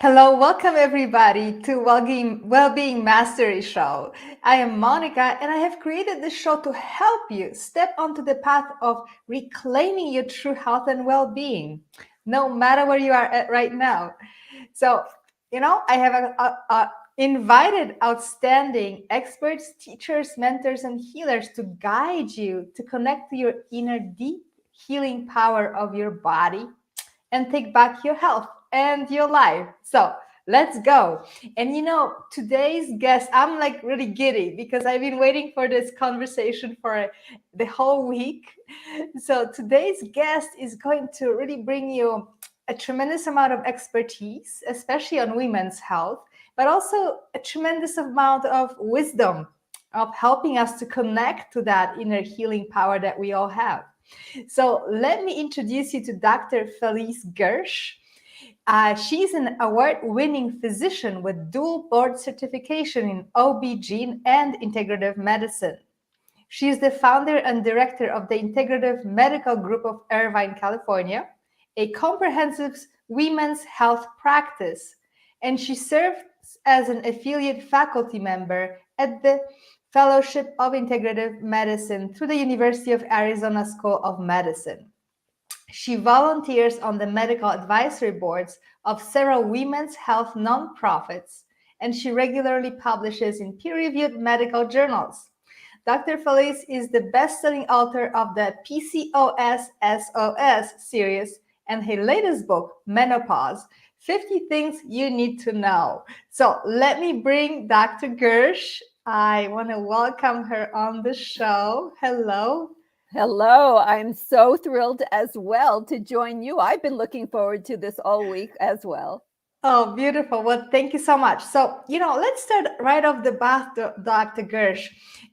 Hello, welcome everybody to Wellbeing Mastery Show. I am Monica and I have created this show to help you step onto the path of reclaiming your true health and well-being, no matter where you are at right now. So, I have invited outstanding experts, teachers, mentors, and healers to guide you to connect to your inner deep healing power of your body and take back your health and your life. So let's go. And today's guest, I'm like really giddy because I've been waiting for this conversation for the whole week. So today's guest is going to really bring you a tremendous amount of expertise, especially on women's health, but also a tremendous amount of wisdom of helping us to connect to that inner healing power that we all have. So let me introduce you to Dr. Felice Gersh. She's an award-winning physician with dual board certification in OB-GYN and integrative medicine. She is the founder and director of the Integrative Medical Group of Irvine, California, a comprehensive women's health practice, and she serves as an affiliate faculty member at the Fellowship of Integrative Medicine through the University of Arizona School of Medicine. She volunteers on the medical advisory boards of several women's health nonprofits, and she regularly publishes in peer-reviewed medical journals. Dr. Felice is the best-selling author of the Pcos Sos series and her latest book, Menopause, 50 Things You Need to Know. So let me bring Dr. Gersh. I want to welcome her on the show. Hello. Hello, I'm so thrilled as well to join you. I've been looking forward to this all week as well. Oh, beautiful. Well, thank you so much. So, let's start right off the bat, Dr. Gersh.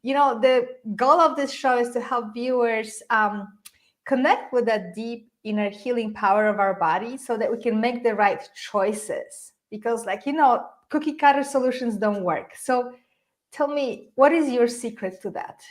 The goal of this show is to help viewers connect with that deep inner healing power of our body so that we can make the right choices. Because, cookie cutter solutions don't work. So, tell me, what is your secret to that?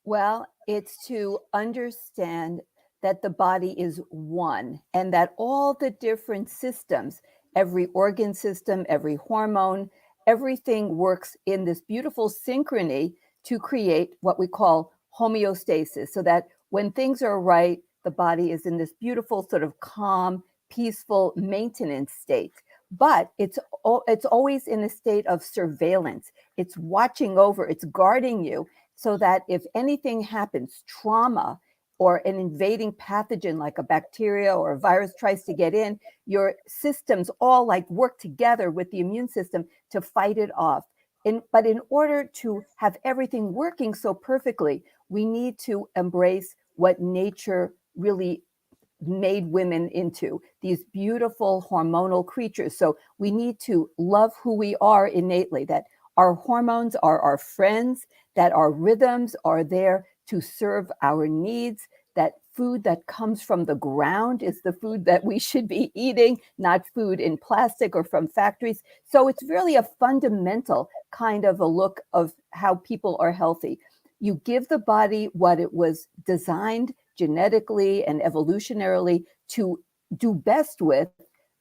Well, it's to understand that the body is one and that all the different systems, every organ system, every hormone, everything works in this beautiful synchrony to create what we call homeostasis, so that when things are right, the body is in this beautiful sort of calm, peaceful maintenance state. But it's always in a state of surveillance. It's watching over, it's guarding you, so that if anything happens, trauma or an invading pathogen like a bacteria or a virus tries to get in, your systems all like work together with the immune system to fight it off. But in order to have everything working so perfectly, we need to embrace what nature really made women into, these beautiful hormonal creatures. So we need to love who we are innately, that our hormones are our friends, that our rhythms are there to serve our needs, that food that comes from the ground is the food that we should be eating, not food in plastic or from factories. So it's really a fundamental kind of a look of how people are healthy. You give the body what it was designed genetically and evolutionarily to do best with,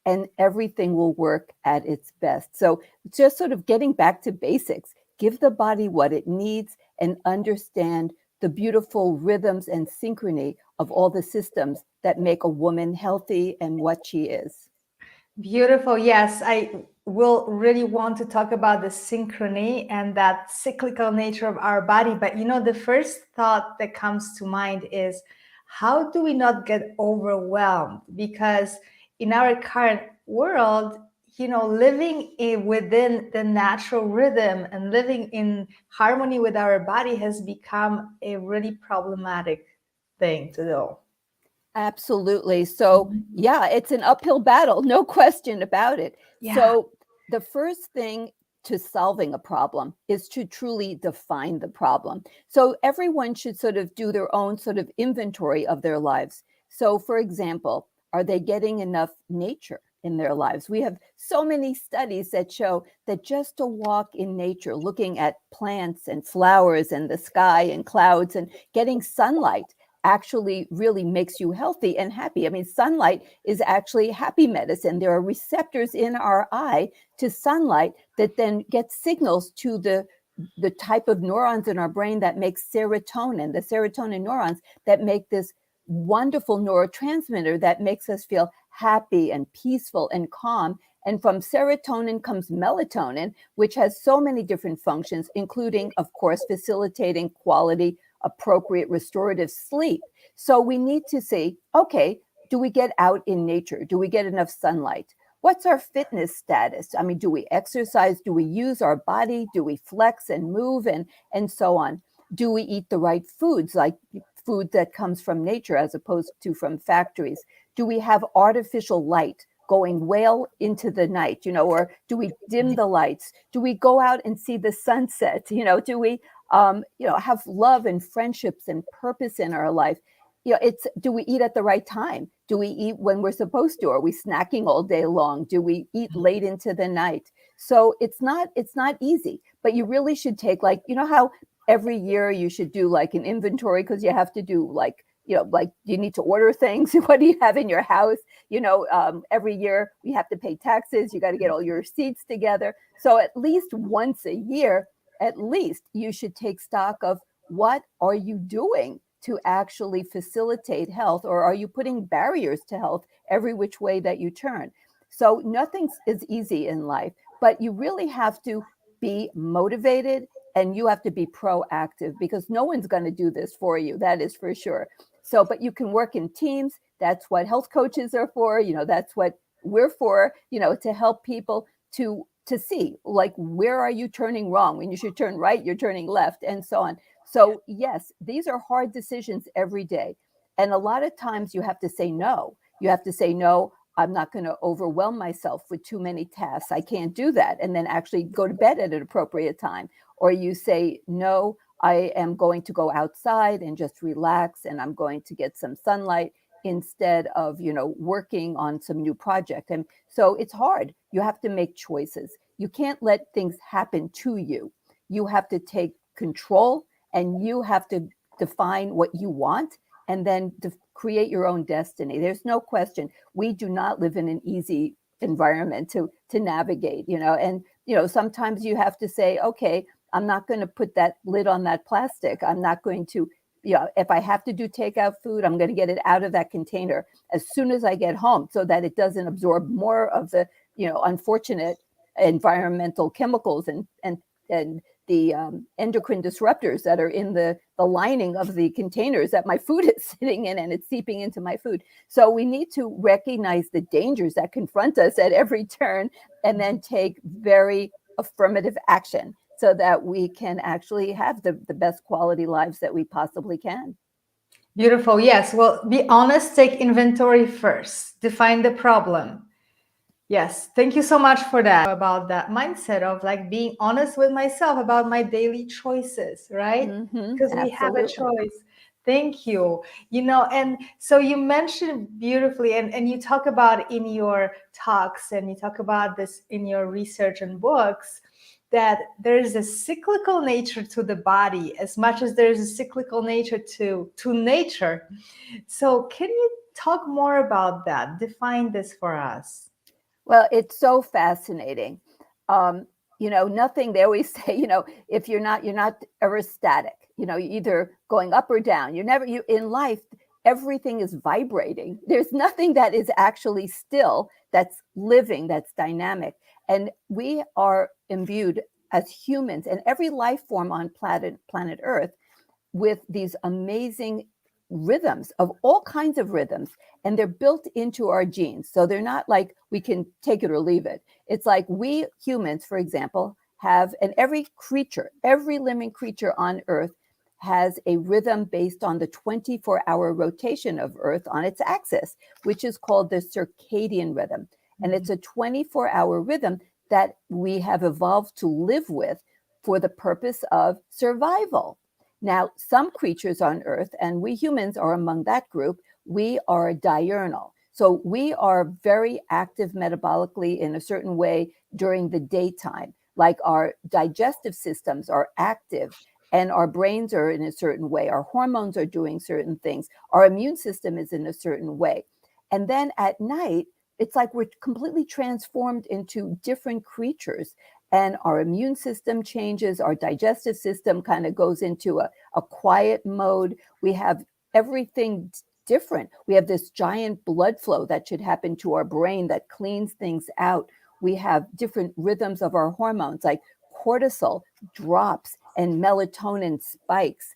and everything will work at its best. So just sort of getting back to basics, give the body what it needs and understand the beautiful rhythms and synchrony of all the systems that make a woman healthy and what she is. Beautiful. Yes, I will really want to talk about the synchrony and that cyclical nature of our body. But the first thought that comes to mind is, how do we not get overwhelmed? Because in our current world, living within the natural rhythm and living in harmony with our body has become a really problematic thing to do. Absolutely. So, yeah, it's an uphill battle, no question about it. Yeah. So, the first thing to solving a problem is to truly define the problem. So, everyone should sort of do their own sort of inventory of their lives. So, for example, are they getting enough nature in their lives? We have so many studies that show that just a walk in nature, looking at plants and flowers and the sky and clouds and getting sunlight actually really makes you healthy and happy. I mean, sunlight is actually happy medicine. There are receptors in our eye to sunlight that then get signals to the type of neurons in our brain that makes serotonin, the serotonin neurons that make this wonderful neurotransmitter that makes us feel happy and peaceful and calm. And from serotonin comes melatonin, which has so many different functions, including, of course, facilitating quality, appropriate restorative sleep. So we need to say, okay, do we get out in nature? Do we get enough sunlight? What's our fitness status? I mean, do we exercise? Do we use our body? Do we flex and move and so on? Do we eat the right foods, like food that comes from nature as opposed to from factories? Do we have artificial light going well into the night, or do we dim the lights? Do we go out and see the sunset? Do we, have love and friendships and purpose in our life? Do we eat at the right time? Do we eat when we're supposed to? Are we snacking all day long? Do we eat late into the night? So it's not easy, but you really should take, like, how every year you should do like an inventory, because you have to do like you need to order things. What do you have in your house? Every year we have to pay taxes. You got to get all your receipts together. So at least once a year, at least you should take stock of what are you doing to actually facilitate health, or are you putting barriers to health every which way that you turn? So nothing is easy in life, but you really have to be motivated and you have to be proactive, because no one's going to do this for you. That is for sure. So, but you can work in teams. That's what health coaches are for. That's what we're for, to help people to see, like, where are you turning wrong? When you should turn right, you're turning left, and so on. So yes, these are hard decisions every day. And a lot of times you have to say no. You have to say, no, I'm not going to overwhelm myself with too many tasks. I can't do that. And then actually go to bed at an appropriate time. Or you say, no, I am going to go outside and just relax, and I'm going to get some sunlight instead of, working on some new project. And so it's hard. You have to make choices. You can't let things happen to you. You have to take control, and you have to define what you want, and then create your own destiny. There's no question. We do not live in an easy environment to navigate, and, sometimes you have to say, okay, I'm not going to put that lid on that plastic. I'm not going to, if I have to do takeout food, I'm going to get it out of that container as soon as I get home, so that it doesn't absorb more of the, unfortunate environmental chemicals and the endocrine disruptors that are in the lining of the containers that my food is sitting in, and it's seeping into my food. So we need to recognize the dangers that confront us at every turn, and then take very affirmative action so that we can actually have the best quality lives that we possibly can. Beautiful. Yes. Well, be honest, take inventory first, define the problem. Yes. Thank you so much for that. About that mindset of like being honest with myself about my daily choices, right? Because we have a choice. Thank you. And so you mentioned beautifully, and you talk about in your talks, and you talk about this in your research and books, that there is a cyclical nature to the body as much as there is a cyclical nature to nature. So can you talk more about that? Define this for us. Well, it's so fascinating. Nothing, they always say, if you're not ever static, you're either going up or down. In life, everything is vibrating. There's nothing that is actually still, that's living, that's dynamic. And we are imbued as humans, and every life form on planet Earth, with these amazing rhythms, of all kinds of rhythms, and they're built into our genes. So they're not like we can take it or leave it. It's like we humans, for example, have, and every living creature on Earth has a rhythm based on the 24-hour rotation of Earth on its axis, which is called the circadian rhythm. And it's a 24-hour rhythm that we have evolved to live with for the purpose of survival. Now, some creatures on Earth, and we humans are among that group, we are diurnal. So we are very active metabolically in a certain way during the daytime, like our digestive systems are active and our brains are in a certain way. Our hormones are doing certain things. Our immune system is in a certain way. And then at night, it's like we're completely transformed into different creatures. And our immune system changes. Our digestive system kind of goes into a quiet mode. We have everything different. We have this giant blood flow that should happen to our brain that cleans things out. We have different rhythms of our hormones, like cortisol drops and melatonin spikes.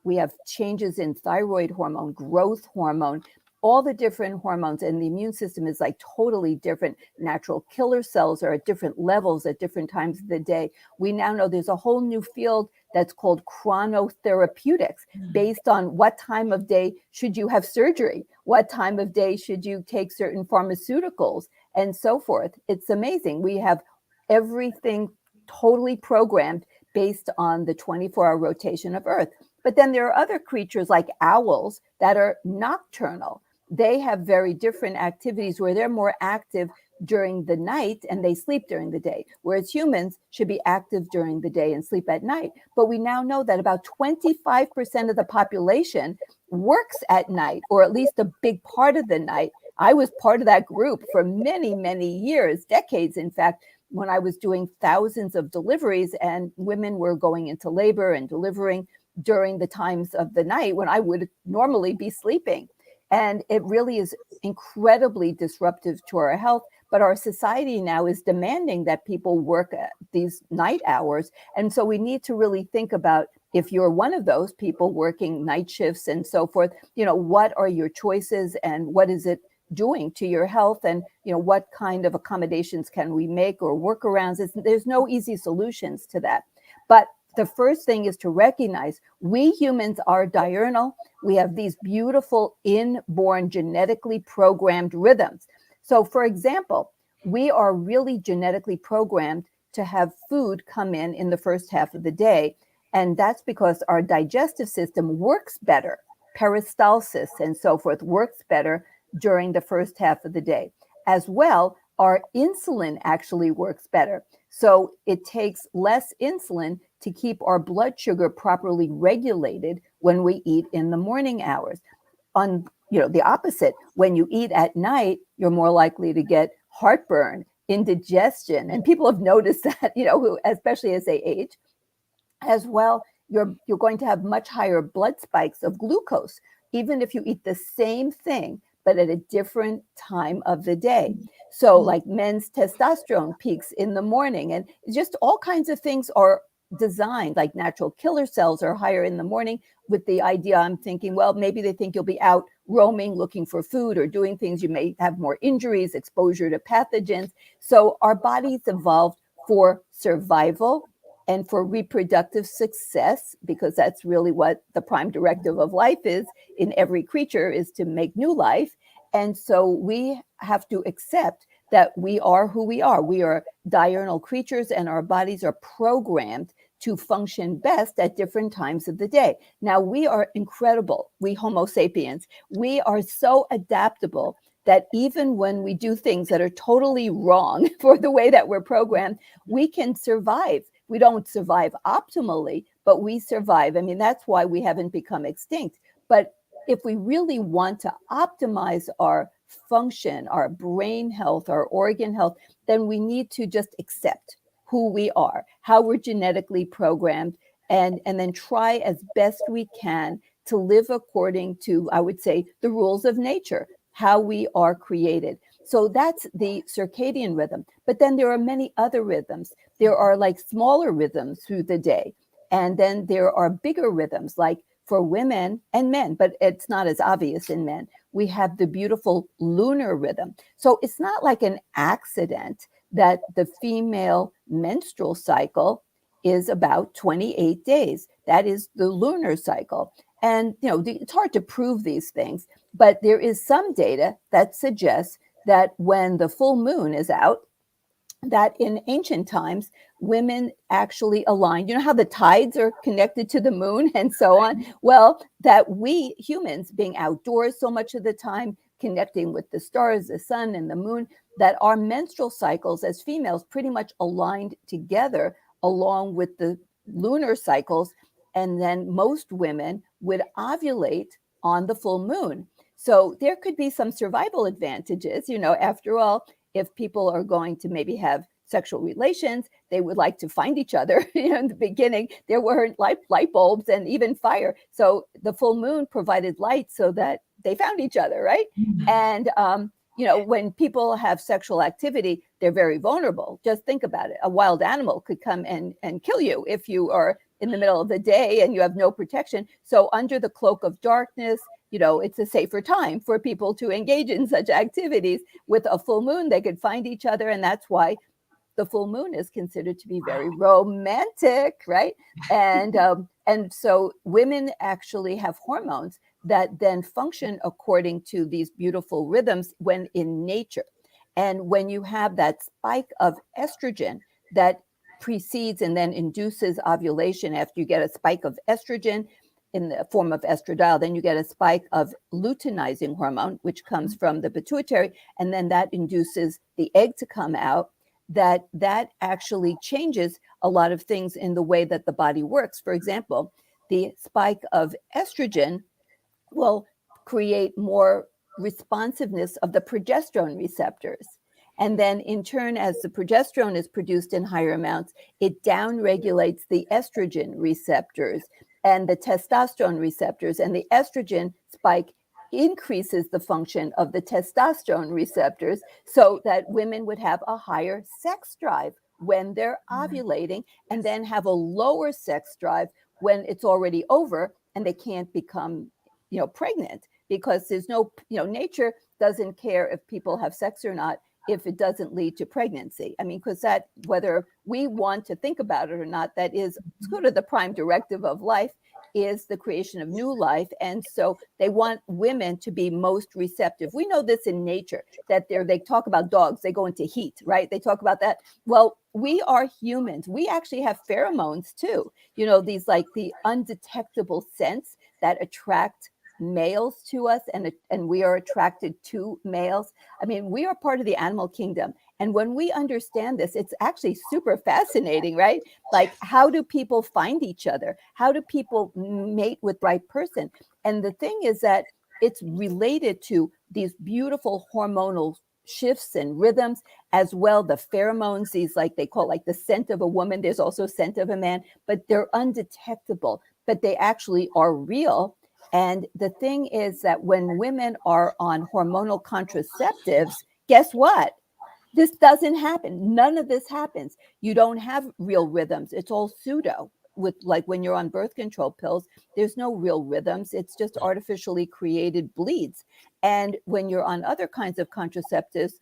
We have changes in thyroid hormone, growth hormone, all the different hormones, and the immune system is like totally different. Natural killer cells are at different levels at different times of the day. We now know there's a whole new field that's called chronotherapeutics, based on what time of day should you have surgery, what time of day should you take certain pharmaceuticals, and so forth. It's amazing. We have everything totally programmed based on the 24-hour rotation of Earth. But then there are other creatures like owls that are nocturnal. They have very different activities where they're more active during the night and they sleep during the day, whereas humans should be active during the day and sleep at night. But we now know that about 25% of the population works at night, or at least a big part of the night. I was part of that group for many, many years, decades, in fact, when I was doing thousands of deliveries and women were going into labor and delivering during the times of the night when I would normally be sleeping. And it really is incredibly disruptive to our health. But our society now is demanding that people work at these night hours. And so we need to really think about, if you're one of those people working night shifts and so forth, what are your choices and what is it doing to your health, and what kind of accommodations can we make or workarounds? There's no easy solutions to that. But the first thing is to recognize we humans are diurnal. We have these beautiful inborn genetically programmed rhythms. So for example, we are really genetically programmed to have food come in the first half of the day. And that's because our digestive system works better. Peristalsis and so forth works better during the first half of the day. As well, our insulin actually works better. So it takes less insulin to keep our blood sugar properly regulated when we eat in the morning hours. On the opposite, when you eat at night, you're more likely to get heartburn, indigestion, and people have noticed that, who, especially as they age. As well, you're going to have much higher blood spikes of glucose, even if you eat the same thing, but at a different time of the day. So like men's testosterone peaks in the morning, and just all kinds of things are designed, like natural killer cells are higher in the morning with the idea, I'm thinking, well, maybe they think you'll be out roaming, looking for food or doing things. You may have more injuries, exposure to pathogens. So our bodies evolved for survival and for reproductive success, because that's really what the prime directive of life is in every creature, is to make new life. And so we have to accept that we are who we are. We are diurnal creatures, and our bodies are programmed to function best at different times of the day. Now, we are incredible. We Homo sapiens, we are so adaptable that even when we do things that are totally wrong for the way that we're programmed, we can survive. We don't survive optimally, but we survive. I mean, that's why we haven't become extinct. But if we really want to optimize our function, our brain health, our organ health, then we need to just accept who we are, how we're genetically programmed, and then try as best we can to live according to, I would say, the rules of nature, how we are created. So that's the circadian rhythm. But then there are many other rhythms. There are like smaller rhythms through the day. And then there are bigger rhythms, like for women and men, but it's not as obvious in men. We have the beautiful lunar rhythm. So it's not like an accident that the female menstrual cycle is about 28 days. That is the lunar cycle. And, it's hard to prove these things, but there is some data that suggests that when the full moon is out, that in ancient times, women actually aligned. You know how the tides are connected to the moon and so on? Well, that we humans, being outdoors so much of the time, connecting with the stars, the sun, and the moon, that our menstrual cycles as females pretty much aligned together along with the lunar cycles, and then most women would ovulate on the full moon. So there could be some survival advantages. After all, if people are going to maybe have sexual relations, they would like to find each other. In the beginning, there weren't light bulbs and even fire. So the full moon provided light so that they found each other, right? And when people have sexual activity, they're very vulnerable. Just think about it. A wild animal could come and kill you if you are in the middle of the day and you have no protection. So under the cloak of darkness, it's a safer time for people to engage in such activities. With a full moon, they could find each other. And that's why the full moon is considered to be very romantic, right? And so women actually have hormones that then function according to these beautiful rhythms when in nature. And when you have that spike of estrogen that precedes and then induces ovulation, after you get a spike of estrogen in the form of estradiol, then you get a spike of luteinizing hormone, which comes from the pituitary, and then that induces the egg to come out. That actually changes a lot of things in the way that the body works. For example, the spike of estrogen will create more responsiveness of the progesterone receptors. And then in turn, as the progesterone is produced in higher amounts, it downregulates the estrogen receptors and the testosterone receptors. And the estrogen spike increases the function of the testosterone receptors so that women would have a higher sex drive when they're ovulating, and then have a lower sex drive when it's already over and they can't become pregnant, because there's no, nature doesn't care if people have sex or not if it doesn't lead to pregnancy. I mean, because that, whether we want to think about it or not, that is sort of the prime directive of life, is the creation of new life. And so they want women to be most receptive. We know this in nature, that they talk about dogs, they go into heat, right? They talk about that. Well, we are humans. We actually have pheromones too. These like the undetectable scents that attract males to us, and we are attracted to males. I mean, we are part of the animal kingdom. And when we understand this, it's actually super fascinating, right? Like, how do people find each other? How do people mate with the right person? And the thing is that it's related to these beautiful hormonal shifts and rhythms, as well. The pheromones, these, like they call like the scent of a woman, there's also scent of a man, but they're undetectable, but they actually are real. And the thing is that when women are on hormonal contraceptives, guess what? This doesn't happen. None of this happens. You don't have real rhythms. It's all pseudo. With, like, when you're on birth control pills, there's no real rhythms. It's just artificially created bleeds. And when you're on other kinds of contraceptives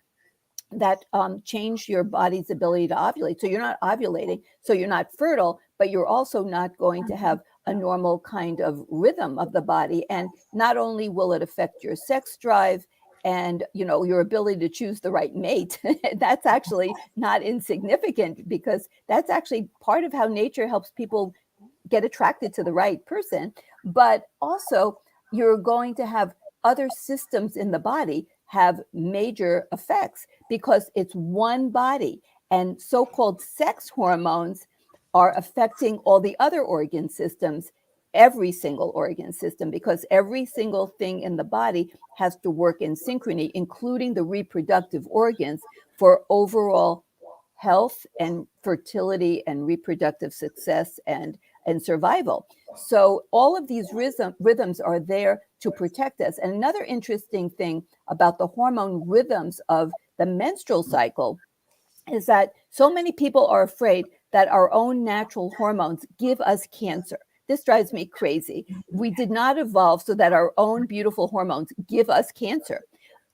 that change your body's ability to ovulate, so you're not ovulating, so you're not fertile, but you're also not going to have a normal kind of rhythm of the body. And not only will it affect your sex drive and your ability to choose the right mate, that's actually not insignificant, because that's actually part of how nature helps people get attracted to the right person. But also, you're going to have other systems in the body have major effects, because it's one body, and so-called sex hormones are affecting all the other organ systems, every single organ system, because every single thing in the body has to work in synchrony, including the reproductive organs, for overall health and fertility and reproductive success and survival. So all of these rhythms are there to protect us. And another interesting thing about the hormone rhythms of the menstrual cycle is that so many people are afraid that our own natural hormones give us cancer. This drives me crazy. We did not evolve so that our own beautiful hormones give us cancer.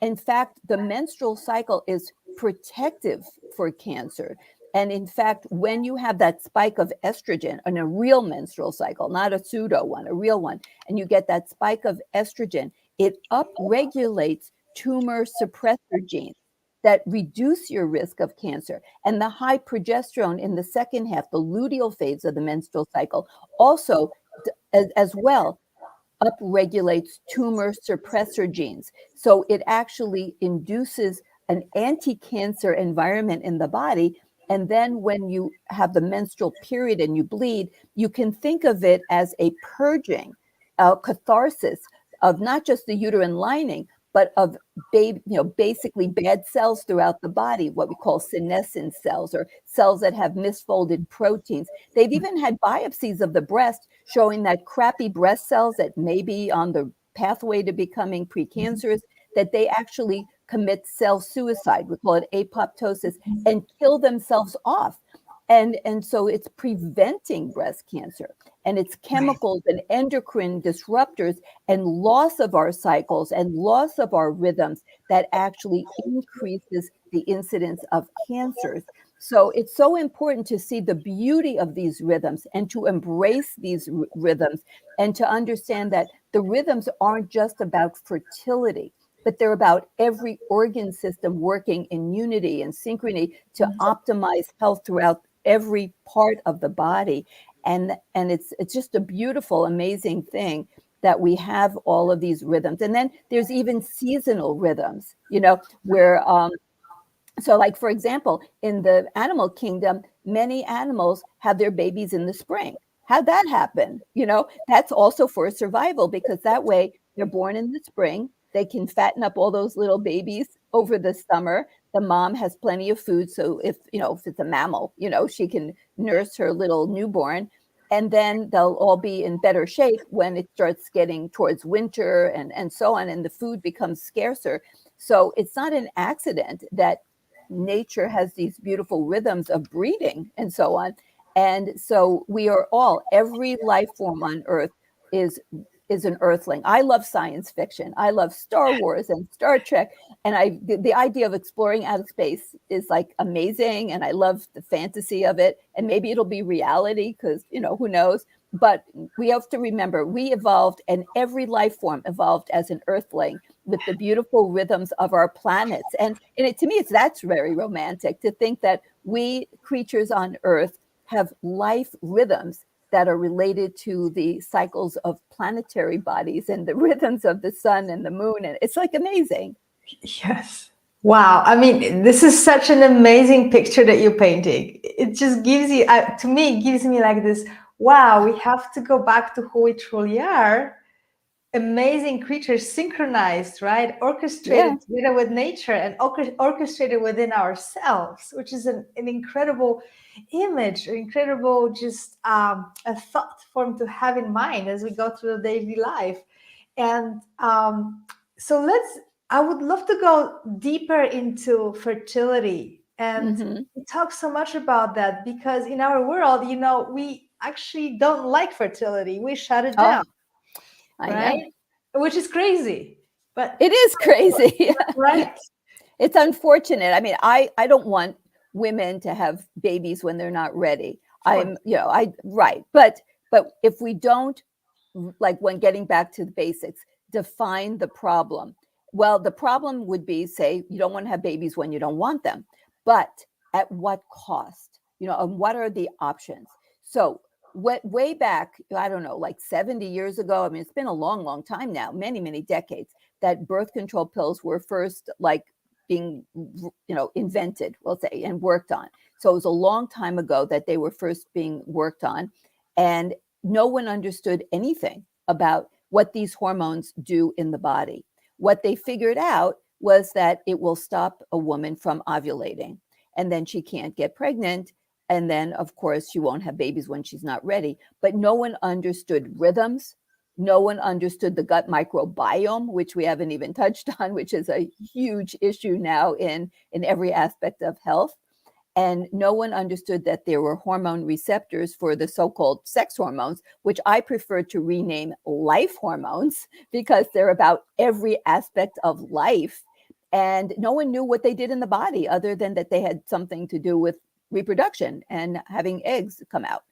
In fact, the menstrual cycle is protective for cancer. And in fact, when you have that spike of estrogen in a real menstrual cycle, not a pseudo one, a real one, and you get that spike of estrogen, it upregulates tumor suppressor genes that reduce your risk of cancer. And the high progesterone in the second half, the luteal phase of the menstrual cycle, also as well upregulates tumor suppressor genes. So it actually induces an anti-cancer environment in the body And then when you have the menstrual period and you bleed, you can think of it as a purging, a catharsis of not just the uterine lining, but of basically bad cells throughout the body, what we call senescent cells, or cells that have misfolded proteins. They've even had biopsies of the breast showing that crappy breast cells that may be on the pathway to becoming precancerous, that they actually commit cell suicide. We call it apoptosis, and kill themselves off. And so it's preventing breast cancer, and it's chemicals and endocrine disruptors and loss of our cycles and loss of our rhythms that actually increases the incidence of cancers. So it's so important to see the beauty of these rhythms and to embrace these rhythms, and to understand that the rhythms aren't just about fertility, but they're about every organ system working in unity and synchrony to optimize health throughout every part of the body. And it's just a beautiful, amazing thing that we have all of these rhythms. And then there's even seasonal rhythms, where so like, for example, in the animal kingdom, many animals have their babies in the spring. How'd that happen? That's also for survival, because that way they're born in the spring. They can fatten up all those little babies over the summer. The mom has plenty of food. So if it's a mammal, she can nurse her little newborn, and then they'll all be in better shape when it starts getting towards winter and so on, and the food becomes scarcer. So it's not an accident that nature has these beautiful rhythms of breeding and so on. And so we are all, every life form on Earth is an earthling. I love science fiction. I love Star Wars and Star Trek. And the idea of exploring outer space is like amazing. And I love the fantasy of it. And maybe it'll be reality, because, who knows? But we have to remember, we evolved, and every life form evolved as an earthling with the beautiful rhythms of our planets. And to me, that's very romantic to think that we creatures on Earth have life rhythms that are related to the cycles of planetary bodies and the rhythms of the sun and the moon. And it's like amazing. Yes. Wow. I mean, this is such an amazing picture that you're painting. It just gives you, to me, it gives me like this, wow, we have to go back to who we truly are. Amazing creatures, synchronized, right? Orchestrated together with nature and orchestrated within ourselves, which is an incredible image, an incredible just a thought form to have in mind as we go through the daily life. And so I would love to go deeper into fertility. And we talk so much about that because in our world, we actually don't like fertility. We shut it down. I Right? know. Which is crazy, but it is crazy. Right? It's unfortunate. I mean, I don't want women to have babies when they're not ready. Right. But if we don't, like, when getting back to the basics, define the problem. Well, the problem would be, say, you don't want to have babies when you don't want them, but at what cost? And what are the options? So way back, I don't know, like 70 years ago, I mean, it's been a long, long time now, many, many decades, that birth control pills were first being, invented, we'll say, and worked on. So it was a long time ago that they were first being worked on, and no one understood anything about what these hormones do in the body. What they figured out was that it will stop a woman from ovulating, and then she can't get pregnant. And then, of course, she won't have babies when she's not ready. But no one understood rhythms. No one understood the gut microbiome, which we haven't even touched on, which is a huge issue now in every aspect of health. And no one understood that there were hormone receptors for the so-called sex hormones, which I prefer to rename life hormones, because they're about every aspect of life. And no one knew what they did in the body other than that they had something to do with reproduction and having eggs come out.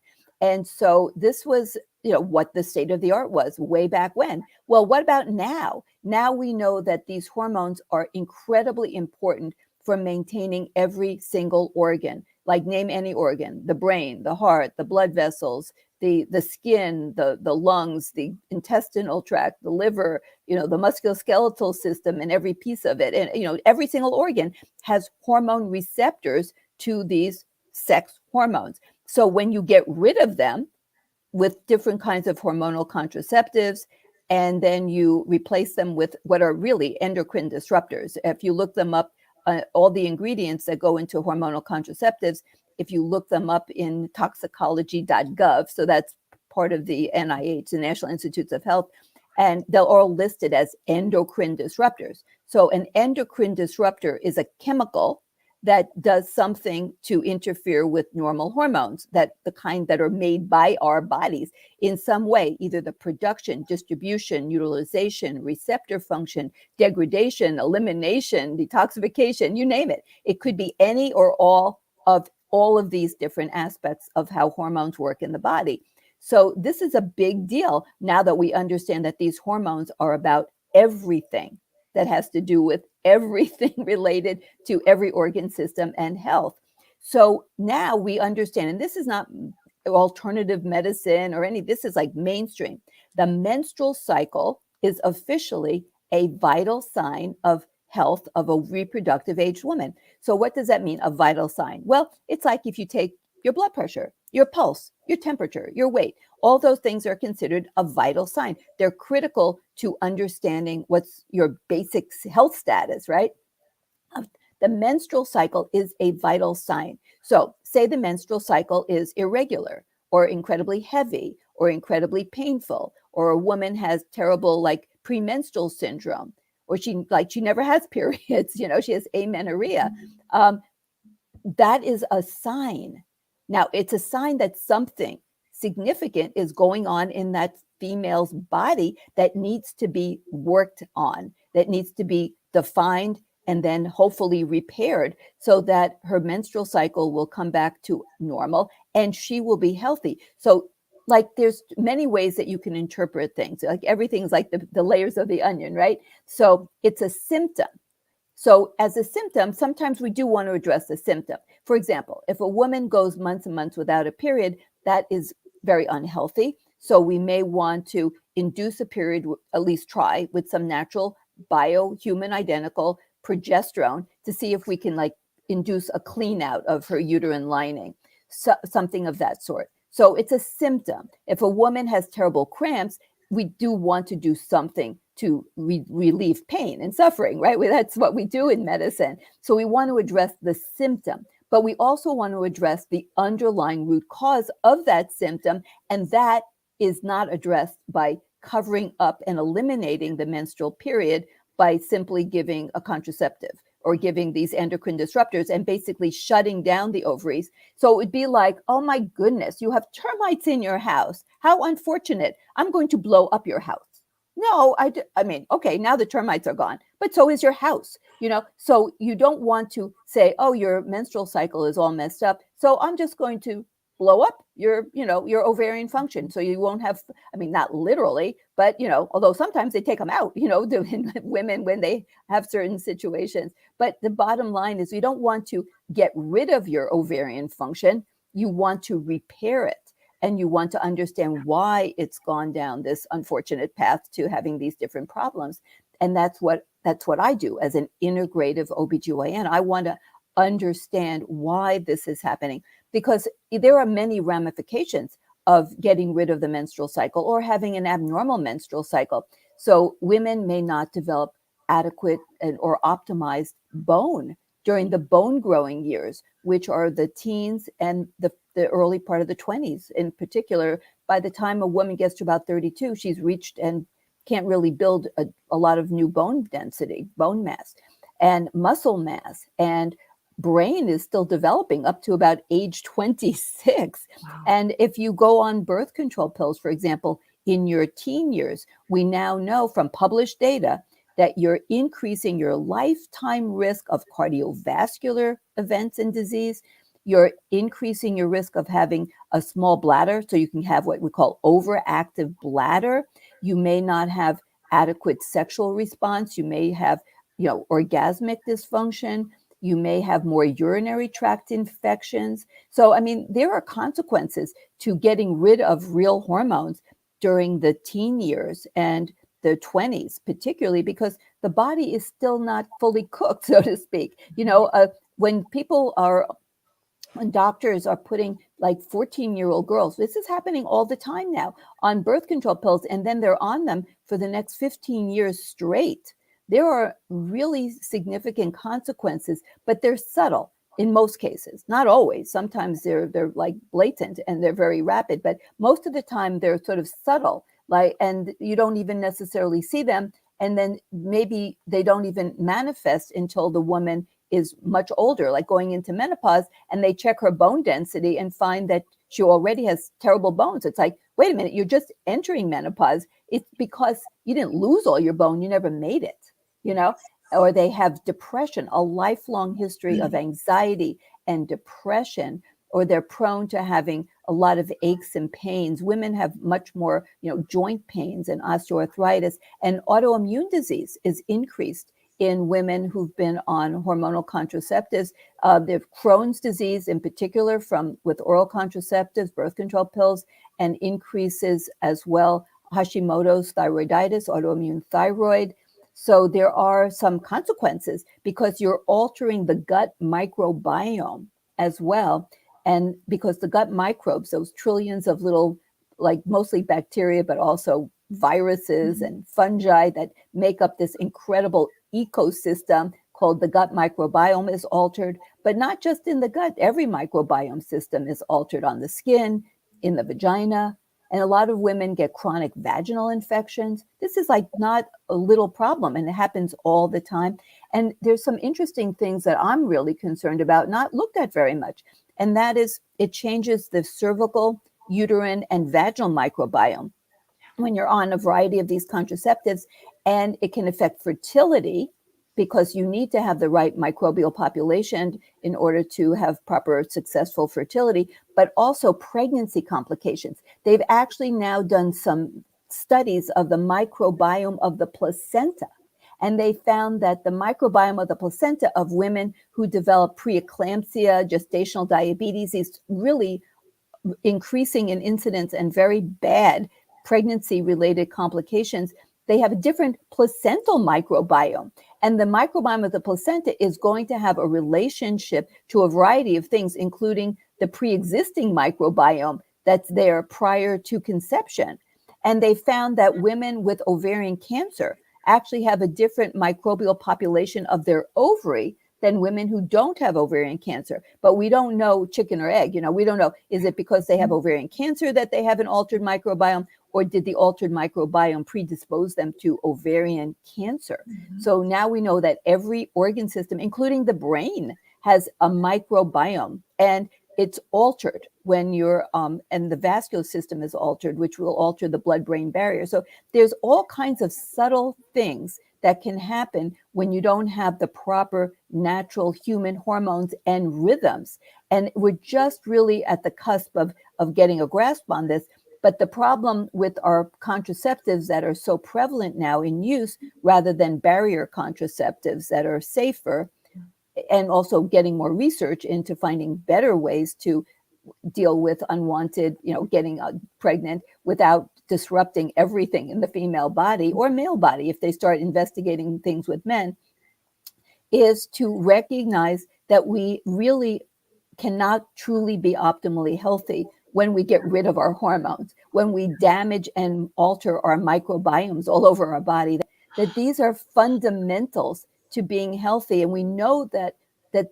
And so this was, what the state of the art was way back when. Well, what about now? Now we know that these hormones are incredibly important for maintaining every single organ. Like, name any organ: the brain, the heart, the blood vessels, the skin, the lungs, the intestinal tract, the liver, the musculoskeletal system, and every piece of it. And, every single organ has hormone receptors to these sex hormones. So when you get rid of them with different kinds of hormonal contraceptives, and then you replace them with what are really endocrine disruptors. If you look them up, all the ingredients that go into hormonal contraceptives, if you look them up in toxicology.gov, so that's part of the NIH, the National Institutes of Health, and they're all listed as endocrine disruptors. So an endocrine disruptor is a chemical that does something to interfere with normal hormones, that the kind that are made by our bodies in some way, either the production, distribution, utilization, receptor function, degradation, elimination, detoxification, you name it. It could be any or all of these different aspects of how hormones work in the body. So this is a big deal now that we understand that these hormones are about everything that has to do with everything related to every organ system and health. So now we understand, and this is not alternative medicine or any, this is like mainstream. The menstrual cycle is officially a vital sign of health of a reproductive aged woman. So what does that mean, a vital sign? Well, it's like if you take your blood pressure, your pulse, your temperature, your weight, all those things are considered a vital sign. They're critical to understanding what's your basic health status, right? The menstrual cycle is a vital sign. So say the menstrual cycle is irregular or incredibly heavy or incredibly painful, or a woman has terrible like premenstrual syndrome, or she never has periods, she has amenorrhea. That is a sign. Now, it's a sign that something significant is going on in that female's body that needs to be worked on, that needs to be defined and then hopefully repaired so that her menstrual cycle will come back to normal and she will be healthy. So like there's many ways that you can interpret things. Like everything's like the layers of the onion, right? So it's a symptom. So as a symptom, sometimes we do want to address the symptom. For example, if a woman goes months and months without a period, that is very unhealthy. So we may want to induce a period, at least try with some natural bio-human identical progesterone to see if we can like induce a clean out of her uterine lining, so, something of that sort. So it's a symptom. If a woman has terrible cramps, we do want to do something to relieve pain and suffering, right? That's what we do in medicine. So we want to address the symptom, but we also want to address the underlying root cause of that symptom. And that is not addressed by covering up and eliminating the menstrual period by simply giving a contraceptive or giving these endocrine disruptors and basically shutting down the ovaries. So it would be like, oh my goodness, you have termites in your house. How unfortunate. I'm going to blow up your house. No, I mean, okay, now the termites are gone, but so is your house, so you don't want to say, oh, your menstrual cycle is all messed up, so I'm just going to blow up your ovarian function. So you won't have, I mean, not literally, but, although sometimes they take them out, women when they have certain situations. But the bottom line is you don't want to get rid of your ovarian function. You want to repair it. And you want to understand why it's gone down this unfortunate path to having these different problems. And that's what I do as an integrative OB-GYN. I want to understand why this is happening, because there are many ramifications of getting rid of the menstrual cycle or having an abnormal menstrual cycle. So women may not develop adequate or optimized bone during the bone growing years, which are the teens and the early part of the 20s. In particular, by the time a woman gets to about 32, she's reached and can't really build a lot of new bone density, bone mass, and muscle mass. And brain is still developing up to about age 26. Wow. And if you go on birth control pills, for example, in your teen years, we now know from published data that you're increasing your lifetime risk of cardiovascular events and disease. You're increasing your risk of having a small bladder, so you can have what we call overactive bladder. You may not have adequate sexual response. You may have, orgasmic dysfunction. You may have more urinary tract infections. So, I mean, there are consequences to getting rid of real hormones during the teen years and the 20s, particularly because the body is still not fully cooked, so to speak. When people are And doctors are putting like 14-year-old girls, this is happening all the time now, on birth control pills, and then they're on them for the next 15 years straight. There are really significant consequences, but they're subtle in most cases. Not always. Sometimes they're like blatant and they're very rapid, but most of the time they're sort of subtle, like, and you don't even necessarily see them. And then maybe they don't even manifest until the woman is much older, like going into menopause, and they check her bone density and find that she already has terrible bones. It's like, wait a minute, you're just entering menopause. It's because you didn't lose all your bone, you never made it, you know? Or they have depression, a lifelong history of anxiety and depression, or they're prone to having a lot of aches and pains. Women have much more, joint pains and osteoarthritis, and autoimmune disease is increased in women who've been on hormonal contraceptives. They have Crohn's disease in particular with oral contraceptives, birth control pills, and increases as well Hashimoto's thyroiditis, autoimmune thyroid. So there are some consequences because you're altering the gut microbiome as well. And because the gut microbes, those trillions of little, like mostly bacteria, but also viruses and fungi that make up this incredible ecosystem called the gut microbiome is altered, but not just in the gut. Every microbiome system is altered on the skin, in the vagina, and a lot of women get chronic vaginal infections. This is like not a little problem, and it happens all the time. And there's some interesting things that I'm really concerned about, not looked at very much, and that is it changes the cervical, uterine, and vaginal microbiome when you're on a variety of these contraceptives, and it can affect fertility because you need to have the right microbial population in order to have proper successful fertility, but also pregnancy complications. They've actually now done some studies of the microbiome of the placenta, and they found that the microbiome of the placenta of women who develop preeclampsia, gestational diabetes, is really increasing in incidence and very bad pregnancy-related complications. They have a different placental microbiome. And the microbiome of the placenta is going to have a relationship to a variety of things, including the pre-existing microbiome that's there prior to conception. And they found that women with ovarian cancer actually have a different microbial population of their ovary than women who don't have ovarian cancer. But we don't know chicken or egg. We don't know, is it because they have ovarian cancer that they have an altered microbiome, or did the altered microbiome predispose them to ovarian cancer? So now we know that every organ system, including the brain, has a microbiome, and it's altered when you're, and the vascular system is altered, which will alter the blood-brain barrier. So there's all kinds of subtle things that can happen when you don't have the proper natural human hormones and rhythms. And we're just really at the cusp of getting a grasp on this. But the problem with our contraceptives that are so prevalent now in use, rather than barrier contraceptives that are safer, and also getting more research into finding better ways to deal with unwanted, getting pregnant without disrupting everything in the female body or male body, if they start investigating things with men, is to recognize that we really cannot truly be optimally healthy when we get rid of our hormones, when we damage and alter our microbiomes all over our body, that these are fundamentals to being healthy. And we know that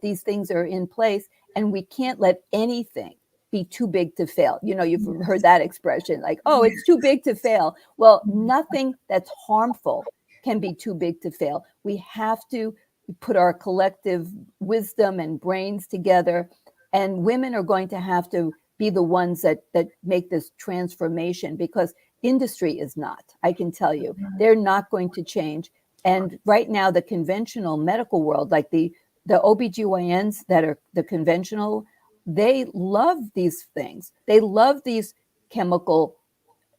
these things are in place, and we can't let anything be too big to fail. You've heard that expression, like, oh, it's too big to fail. Well, nothing that's harmful can be too big to fail. We have to put our collective wisdom and brains together, and women are going to have to be the ones that make this transformation, because industry is not. I can tell you, they're not going to change. And right now, the conventional medical world, like the OB-GYNs that are the conventional, they love these things. They love these chemical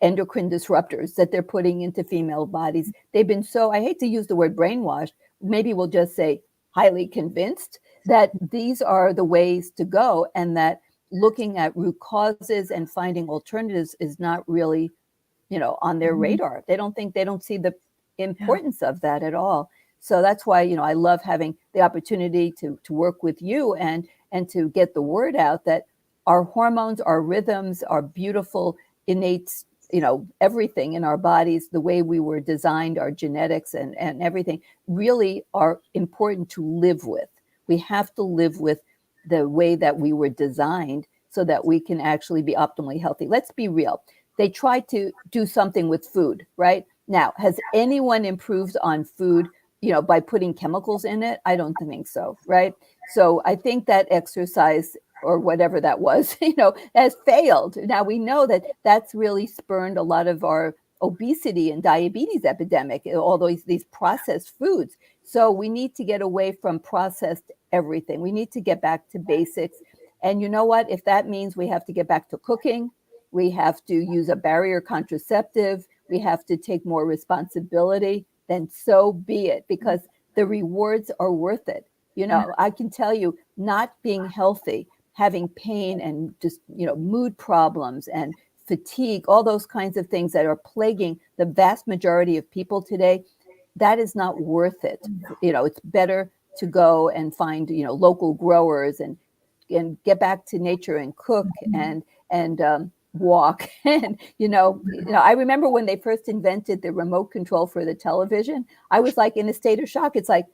endocrine disruptors that they're putting into female bodies. They've been so, I hate to use the word brainwashed, maybe we'll just say highly convinced that these are the ways to go, and that looking at root causes and finding alternatives is not really, on their radar. They don't see the importance of that at all. So that's why, I love having the opportunity to work with you and to get the word out that our hormones, our rhythms, our beautiful innate, everything in our bodies, the way we were designed, our genetics and everything really are important to live with. We have to live with the way that we were designed so that we can actually be optimally healthy. Let's be real. They tried to do something with food, right? Now, has anyone improved on food, by putting chemicals in it? I don't think so, right? So I think that exercise or whatever that was, has failed. Now we know that that's really spurned a lot of our obesity and diabetes epidemic, all these processed foods. So we need to get away from processed everything. We need to get back to basics. And you know what? If that means we have to get back to cooking, we have to use a barrier contraceptive, we have to take more responsibility, then so be it, because the rewards are worth it. I can tell you, not being healthy, having pain and just, mood problems and fatigue, all those kinds of things that are plaguing the vast majority of people today, that is not worth it. It's better to go and find, local growers and get back to nature and cook and walk. And, I remember when they first invented the remote control for the television, I was like in a state of shock. It's like,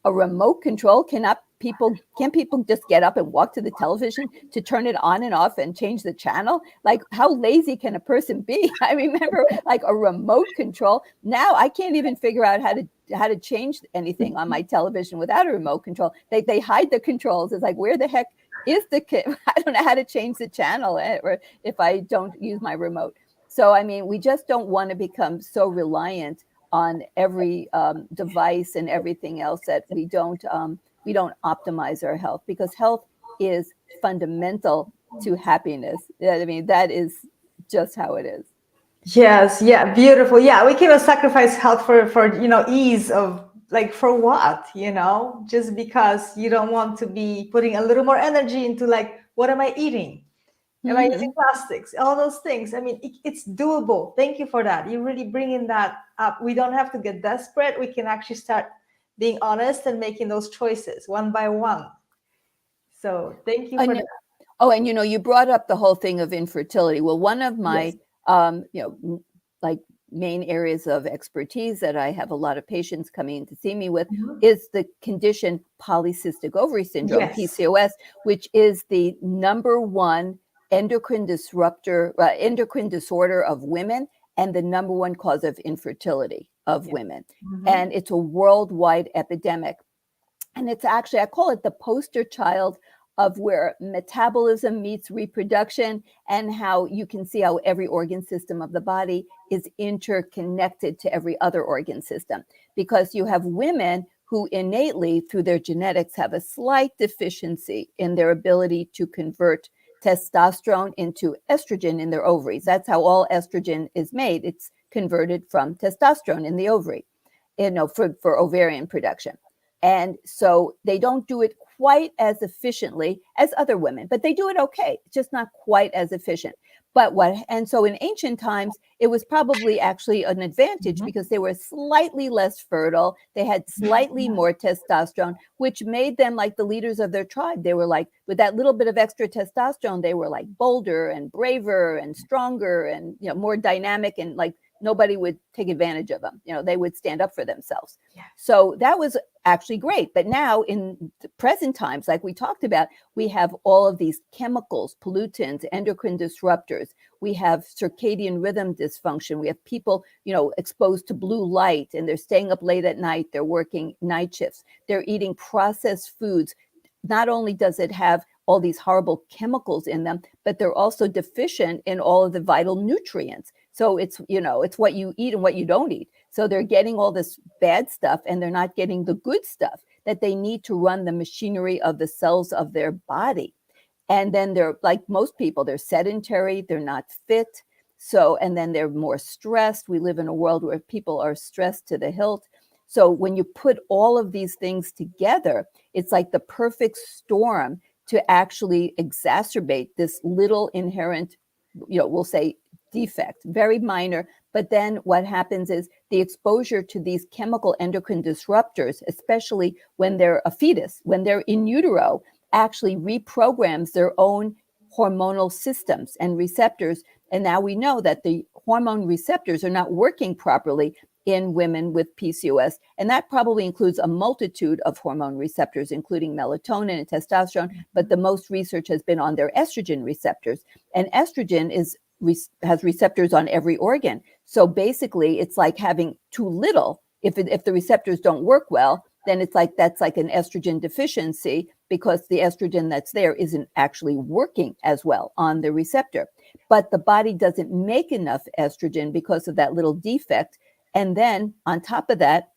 a remote control? Can people just get up and walk to the television to turn it on and off and change the channel? Like, how lazy can a person be? I remember like a remote control. Now I can't even figure out how to change anything on my television without a remote control. They hide the controls. It's like, where the heck is I don't know how to change the channel or if I don't use my remote. So, I mean, we just don't want to become so reliant on every device and everything else that we don't optimize our health, because health is fundamental to happiness. I mean, that is just how it is. Yes, yeah, beautiful. Yeah, we cannot sacrifice health for ease of, like, for what, just because you don't want to be putting a little more energy into, like, what am I eating? Am I using plastics? All those things. I mean, it's doable. Thank you for that. You're really bringing that up. We don't have to get desperate. We can actually start being honest and making those choices one by one. So thank you for that. Oh, and you brought up the whole thing of infertility. Well, one of my, like main areas of expertise that I have a lot of patients coming in to see me with is the condition polycystic ovary syndrome, PCOS, which is the number one endocrine disorder of women and the number one cause of infertility of women. And it's a worldwide epidemic. And it's actually, I call it the poster child of where metabolism meets reproduction, and how you can see how every organ system of the body is interconnected to every other organ system. Because you have women who innately, through their genetics, have a slight deficiency in their ability to convert testosterone into estrogen in their ovaries. That's how all estrogen is made. It's converted from testosterone in the ovary, for ovarian production. And so they don't do it quite as efficiently as other women, but they do it okay. It's just not quite as efficient. And so in ancient times, it was probably actually an advantage because they were slightly less fertile. They had slightly more testosterone, which made them like the leaders of their tribe. They were like, with that little bit of extra testosterone, they were like bolder and braver and stronger and, more dynamic, and like nobody would take advantage of them. They would stand up for themselves. Yeah. So that was actually great. But now in the present times, like we talked about, we have all of these chemicals, pollutants, endocrine disruptors. We have circadian rhythm dysfunction. We have people, exposed to blue light, and they're staying up late at night. They're working night shifts. They're eating processed foods. Not only does it have all these horrible chemicals in them, but they're also deficient in all of the vital nutrients. So it's, it's what you eat and what you don't eat. So they're getting all this bad stuff, and they're not getting the good stuff that they need to run the machinery of the cells of their body. And then they're, like most people, they're sedentary, they're not fit. So, and then they're more stressed. We live in a world where people are stressed to the hilt. So when you put all of these things together, it's like the perfect storm to actually exacerbate this little inherent, we'll say defect, very minor, But then what happens is the exposure to these chemical endocrine disruptors, especially when they're a fetus, when they're in utero, actually reprograms their own hormonal systems and receptors. And now we know that the hormone receptors are not working properly in women with PCOS. And that probably includes a multitude of hormone receptors, including melatonin and testosterone. But the most research has been on their estrogen receptors. And estrogen has receptors on every organ. So basically, it's like having too little. If the receptors don't work well, then that's like an estrogen deficiency, because the estrogen that's there isn't actually working as well on the receptor. But the body doesn't make enough estrogen because of that little defect. And then on top of that,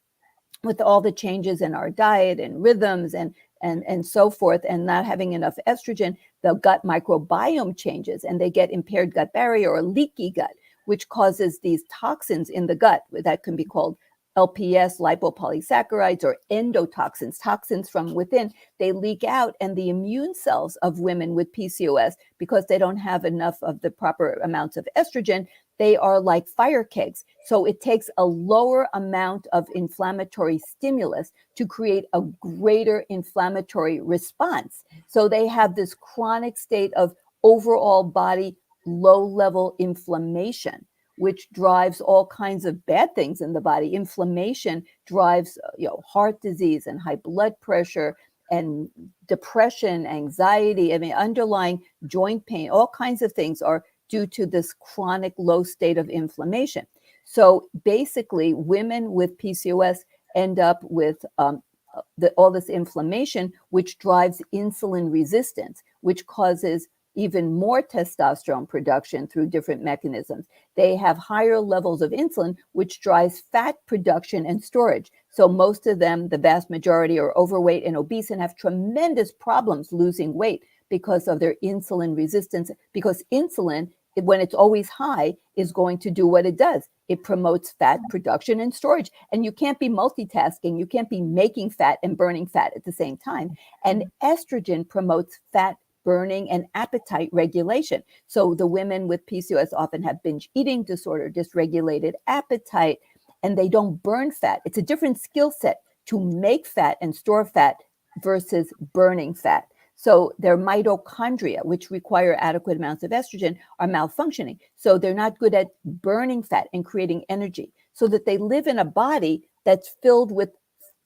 with all the changes in our diet and rhythms and so forth, and not having enough estrogen, the gut microbiome changes and they get impaired gut barrier or leaky gut, which causes these toxins in the gut that can be called LPS, lipopolysaccharides, or endotoxins, toxins from within. They leak out, and the immune cells of women with PCOS, because they don't have enough of the proper amounts of estrogen, they are like fire kegs. So it takes a lower amount of inflammatory stimulus to create a greater inflammatory response. So they have this chronic state of overall body low-level inflammation, which drives all kinds of bad things in the body. Inflammation drives, heart disease and high blood pressure and depression, anxiety. I mean, underlying joint pain, all kinds of things are due to this chronic low state of inflammation. So basically, women with PCOS end up with all this inflammation, which drives insulin resistance, which causes even more testosterone production through different mechanisms. They have higher levels of insulin, which drives fat production and storage. So most of them, the vast majority, are overweight and obese and have tremendous problems losing weight because of their insulin resistance, because insulin, when it's always high, is going to do what it does. It promotes fat production and storage. And you can't be multitasking. You can't be making fat and burning fat at the same time. And estrogen promotes fat burning and appetite regulation. So the women with PCOS often have binge eating disorder, dysregulated appetite, and they don't burn fat. It's a different skill set to make fat and store fat versus burning fat. So their mitochondria, which require adequate amounts of estrogen, are malfunctioning. So they're not good at burning fat and creating energy, so that they live in a body that's filled with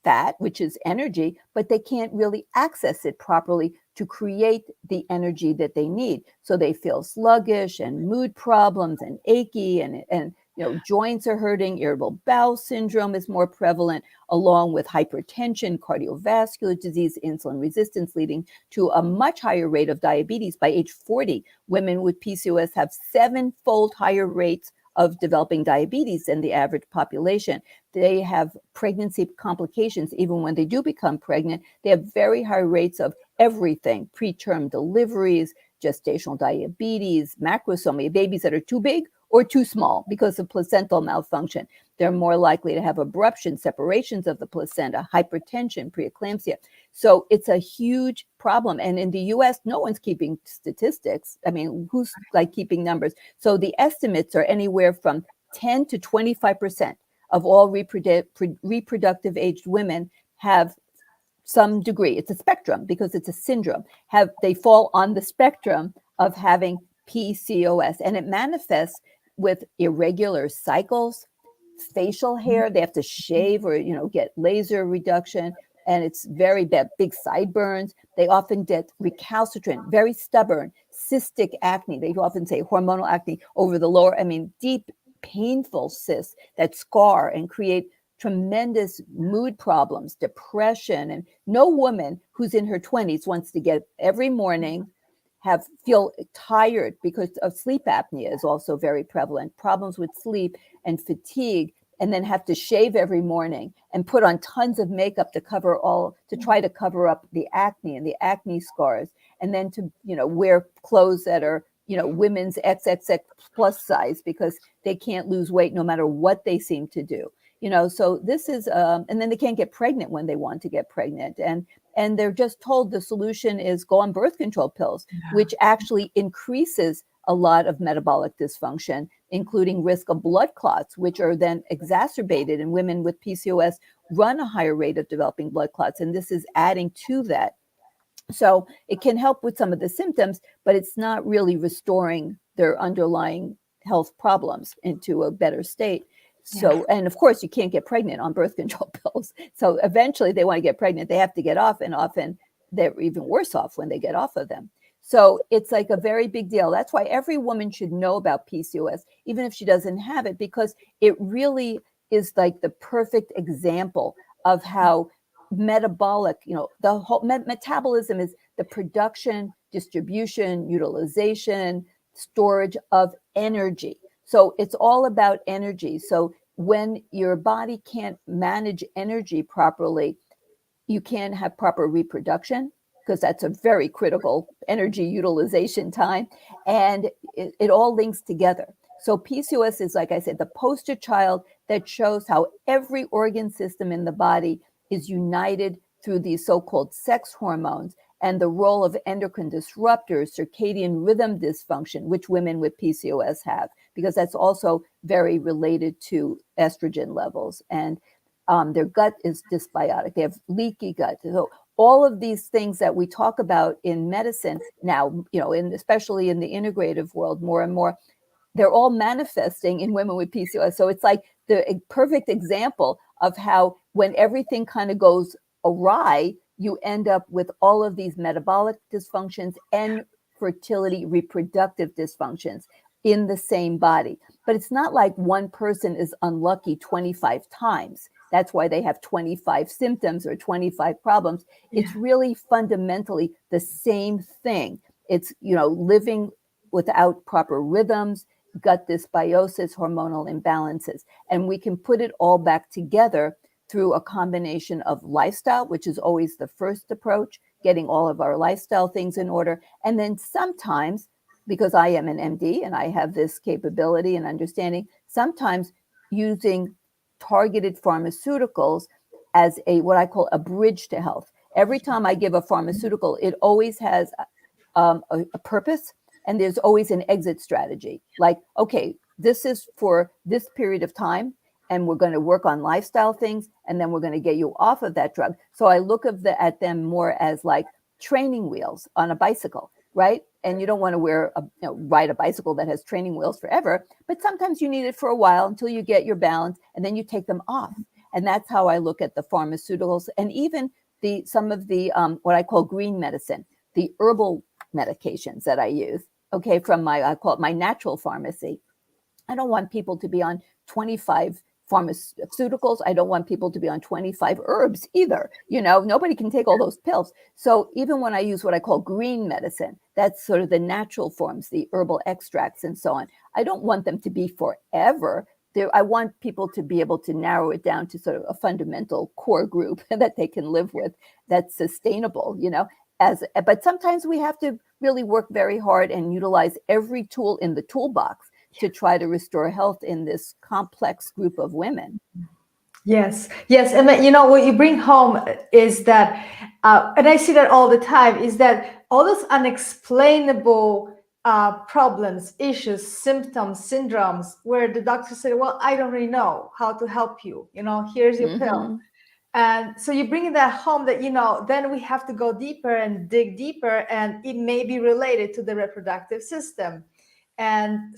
fat, which is energy, but they can't really access it properly to create the energy that they need. So they feel sluggish and mood problems and achy, and joints are hurting. Irritable bowel syndrome is more prevalent, along with hypertension, cardiovascular disease, insulin resistance, leading to a much higher rate of diabetes. By age 40, women with PCOS have 7-fold higher rates of developing diabetes than the average population. They have pregnancy complications. Even when they do become pregnant, they have very high rates of everything: preterm deliveries, gestational diabetes, macrosomia, babies that are too big or too small because of placental malfunction. They're more likely to have abruption, separations of the placenta, hypertension, preeclampsia. So it's a huge problem. And in the US, no one's keeping statistics. I mean, who's keeping numbers? So the estimates are anywhere from 10 to 25% of all reproductive aged women have some degree. It's a spectrum because it's a syndrome. They fall on the spectrum of having PCOS, and it manifests with irregular cycles, facial hair. They have to shave or get laser reduction, and it's very bad. Big sideburns. They often get recalcitrant, very stubborn, cystic acne. They often say hormonal acne over the lower. I mean, deep, painful cysts that scar and create tremendous mood problems, depression. And no woman who's in her 20s wants to get every morning, feel tired, because of sleep apnea is also very prevalent, problems with sleep and fatigue, and then have to shave every morning and put on tons of makeup to try to cover up the acne and the acne scars, and then to wear clothes that are women's XXX plus size because they can't lose weight no matter what they seem to do. So this is, and then they can't get pregnant when they want to get pregnant. And they're just told the solution is go on birth control pills, which actually increases a lot of metabolic dysfunction, including risk of blood clots, which are then exacerbated, and women with PCOS run a higher rate of developing blood clots, and this is adding to that. So it can help with some of the symptoms, but it's not really restoring their underlying health problems into a better state. So, and of course, you can't get pregnant on birth control pills. So eventually they want to get pregnant, they have to get off, and often they're even worse off when they get off of them. So it's like a very big deal. That's why every woman should know about PCOS, even if she doesn't have it, because it really is like the perfect example of how metabolic, the whole metabolism is the production, distribution, utilization, storage of energy. So it's all about energy. So when your body can't manage energy properly, you can't have proper reproduction, because that's a very critical energy utilization time. And it all links together. So PCOS is, like I said, the poster child that shows how every organ system in the body is united through these so-called sex hormones, and the role of endocrine disruptors, circadian rhythm dysfunction, which women with PCOS have, because that's also very related to estrogen levels. And their gut is dysbiotic. They have leaky gut. So all of these things that we talk about in medicine now, especially in the integrative world, more and more, they're all manifesting in women with PCOS. So it's like the perfect example of how when everything kind of goes awry, you end up with all of these metabolic dysfunctions and fertility reproductive dysfunctions in the same body. But it's not like one person is unlucky 25 times. That's why they have 25 symptoms or 25 problems. Yeah. It's really fundamentally the same thing. It's, living without proper rhythms, gut dysbiosis, hormonal imbalances. And we can put it all back together through a combination of lifestyle, which is always the first approach, getting all of our lifestyle things in order. And then sometimes, because I am an MD and I have this capability and understanding, sometimes using targeted pharmaceuticals as what I call a bridge to health. Every time I give a pharmaceutical, it always has a purpose, and there's always an exit strategy. Like, okay, this is for this period of time, and we're going to work on lifestyle things, and then we're going to get you off of that drug. So I look at them more as like training wheels on a bicycle, right? And you don't want to ride a bicycle that has training wheels forever, but sometimes you need it for a while until you get your balance, and then you take them off. And that's how I look at the pharmaceuticals, and even some of the what I call green medicine, the herbal medications that I use, okay, from I call it my natural pharmacy. I don't want people to be on 25 pharmaceuticals. I don't want people to be on 25 herbs either. Nobody can take all those pills. So even when I use what I call green medicine, that's sort of the natural forms, the herbal extracts and so on, I don't want them to be forever. I want people to be able to narrow it down to sort of a fundamental core group that they can live with, that's sustainable, but sometimes we have to really work very hard and utilize every tool in the toolbox to try to restore health in this complex group of women. Yes. And what you bring home is that, and I see that all the time, is that all those unexplainable problems, issues, symptoms, syndromes, where the doctor said, well, I don't really know how to help you. Here's your pill. And so you bring that home that, then we have to go deeper and dig deeper, and it may be related to the reproductive system. And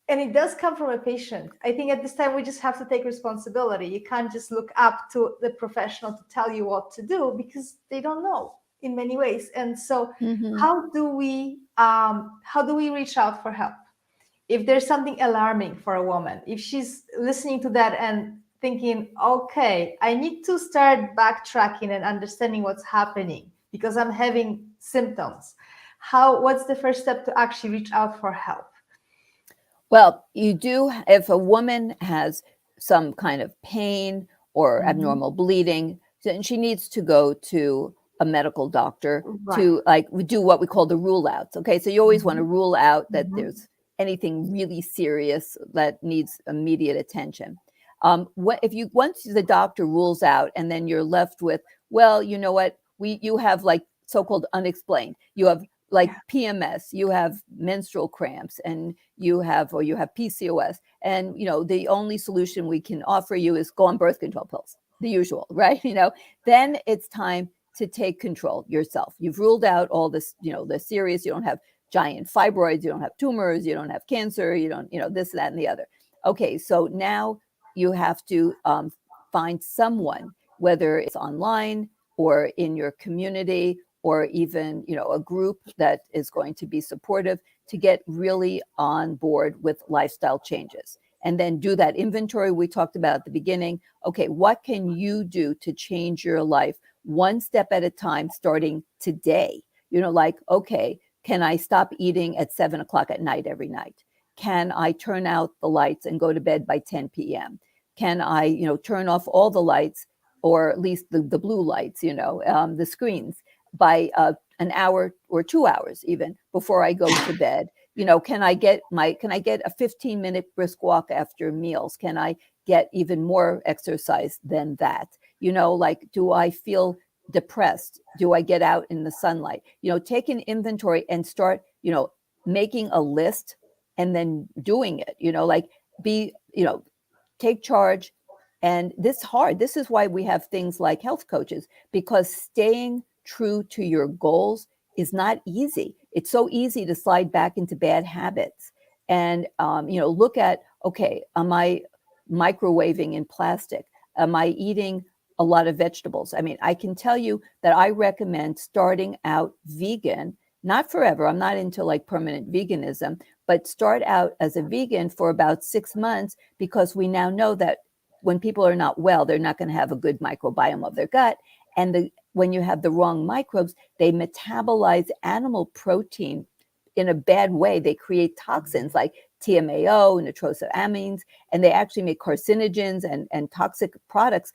it does come from a patient. I think at this time, we just have to take responsibility. You can't just look up to the professional to tell you what to do, because they don't know in many ways. And so how do we reach out for help? If there's something alarming for a woman, if she's listening to that and thinking, okay, I need to start backtracking and understanding what's happening because I'm having symptoms. What's the first step to actually reach out for help? Well, if a woman has some kind of pain or abnormal bleeding, then she needs to go to a medical doctor to do what we call the rule outs. Okay. So you always want to rule out that there's anything really serious that needs immediate attention. Once the doctor rules out, and then you're left with, well, you know what, you have like so-called unexplained. You have like Yeah. PMS, you have menstrual cramps, and you have PCOS, and the only solution we can offer you is go on birth control pills, the usual, right? Then it's time to take control yourself. You've ruled out all this, the serious. You don't have giant fibroids, you don't have tumors, you don't have cancer, you don't, this, that, and the other. Okay, so now you have to find someone, whether it's online or in your community, or even a group that is going to be supportive, to get really on board with lifestyle changes. And then do that inventory we talked about at the beginning. Okay, what can you do to change your life one step at a time, starting today? Like, okay, can I stop eating at 7 o'clock at night every night? Can I turn out the lights and go to bed by 10 p.m.? Can I, turn off all the lights, or at least the blue lights, the screens, by an hour or 2 hours even before I go to bed? Can I get a 15-minute brisk walk after meals? Can I get even more exercise than that? Like, do I feel depressed? Do I get out in the sunlight? Take an inventory and start, making a list and then doing it, like, be, take charge. And this is why we have things like health coaches, because staying true to your goals is not easy. It's so easy to slide back into bad habits. And look at, okay, am I microwaving in plastic? Am I eating a lot of vegetables? I mean, I can tell you that I recommend starting out vegan, not forever. I'm not into like permanent veganism, but start out as a vegan for about 6 months, because we now know that when people are not well, they're not going to have a good microbiome of their gut. And when you have the wrong microbes, they metabolize animal protein in a bad way. They create toxins like TMAO, nitrosamines, and they actually make carcinogens and toxic products.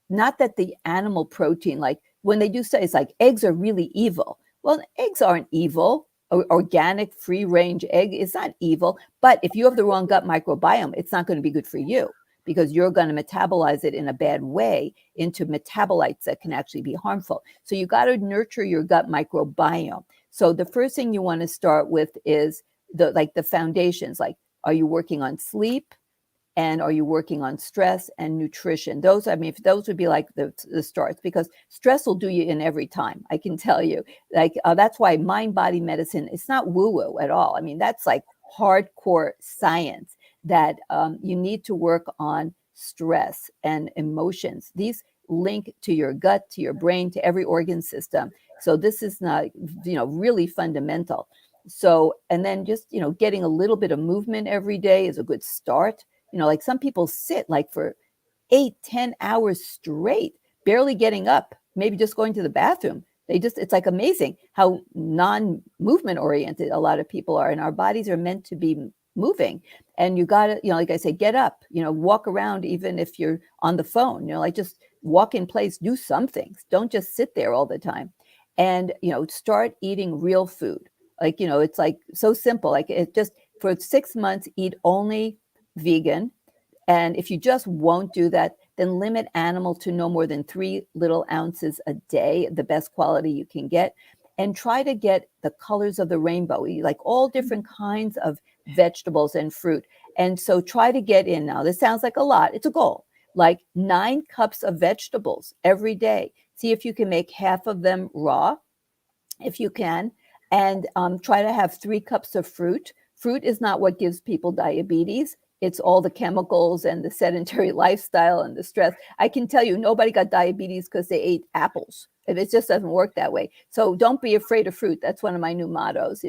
Not that the animal protein, like when they do studies like eggs are really evil. Well, eggs aren't evil. Organic free range egg is not evil. But if you have the wrong gut microbiome, it's not going to be good for you, because you're going to metabolize it in a bad way into metabolites that can actually be harmful. So you got to nurture your gut microbiome. So the first thing you want to start with is the foundations. Like, are you working on sleep? And are you working on stress and nutrition? Those would be like the starts, because stress will do you in every time. I can tell you, like, that's why mind-body medicine, it's not woo-woo at all. I mean, that's like hardcore science, that you need to work on stress and emotions. These link to your gut, to your brain, to every organ system. So this is not, really fundamental. So, and then just, getting a little bit of movement every day is a good start. Like some people sit like for 8-10 hours straight, barely getting up, maybe just going to the bathroom. It's like amazing how non-movement oriented a lot of people are, and our bodies are meant to be moving. And you got to, like I say, get up, walk around, even if you're on the phone, like just walk in place, do something. Don't just sit there all the time. And, start eating real food. Like, it's like so simple. Like, it just, for 6 months, eat only vegan. And if you just won't do that, then limit animal to no more than 3 little ounces a day, the best quality you can get. And try to get the colors of the rainbow, like all different kinds of vegetables and fruit. And so try to get in, now this sounds like a lot, it's a goal, like 9 cups of vegetables every day. See if you can make half of them raw, if you can, and try to have 3 cups of fruit. Fruit is not what gives people diabetes. It's all the chemicals and the sedentary lifestyle and the stress. I can tell you, nobody got diabetes because they ate apples. It just doesn't work that way. So don't be afraid of fruit. That's one of my new mottos,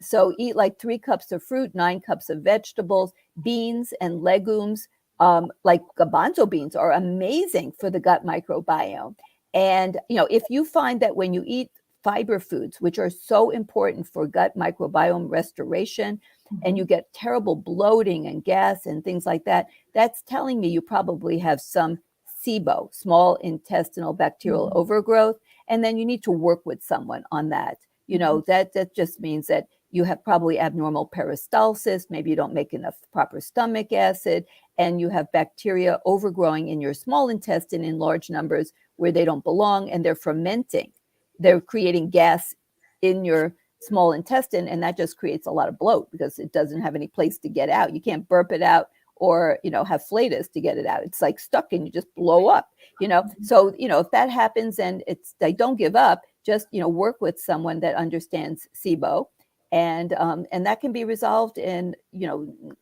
So eat like 3 cups of fruit, 9 cups of vegetables, beans and legumes. Like garbanzo beans are amazing for the gut microbiome. And, if you find that when you eat fiber foods, which are so important for gut microbiome restoration, and you get terrible bloating and gas and things like that, that's telling me you probably have some SIBO, small intestinal bacterial overgrowth. And then you need to work with someone on that. That just means that you have probably abnormal peristalsis. Maybe you don't make enough proper stomach acid, and you have bacteria overgrowing in your small intestine in large numbers where they don't belong, and they're fermenting. They're creating gas in your small intestine, and that just creates a lot of bloat because it doesn't have any place to get out. You can't burp it out or, have flatus to get it out. It's like stuck and you just blow up, So, if that happens and don't give up, just, work with someone that understands SIBO. And that can be resolved in,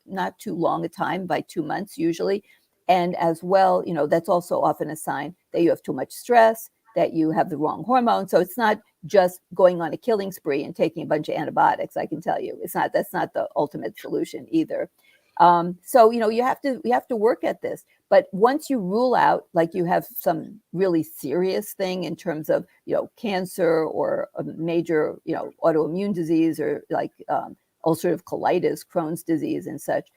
not too long a time, by 2 months usually. And as well, that's also often a sign that you have too much stress, that you have the wrong hormone. So it's not just going on a killing spree and taking a bunch of antibiotics. I can tell you, that's not the ultimate solution either. So you have to work at this. But once you rule out, like, you have some really serious thing in terms of cancer or a major autoimmune disease, or like ulcerative colitis, Crohn's disease, and such,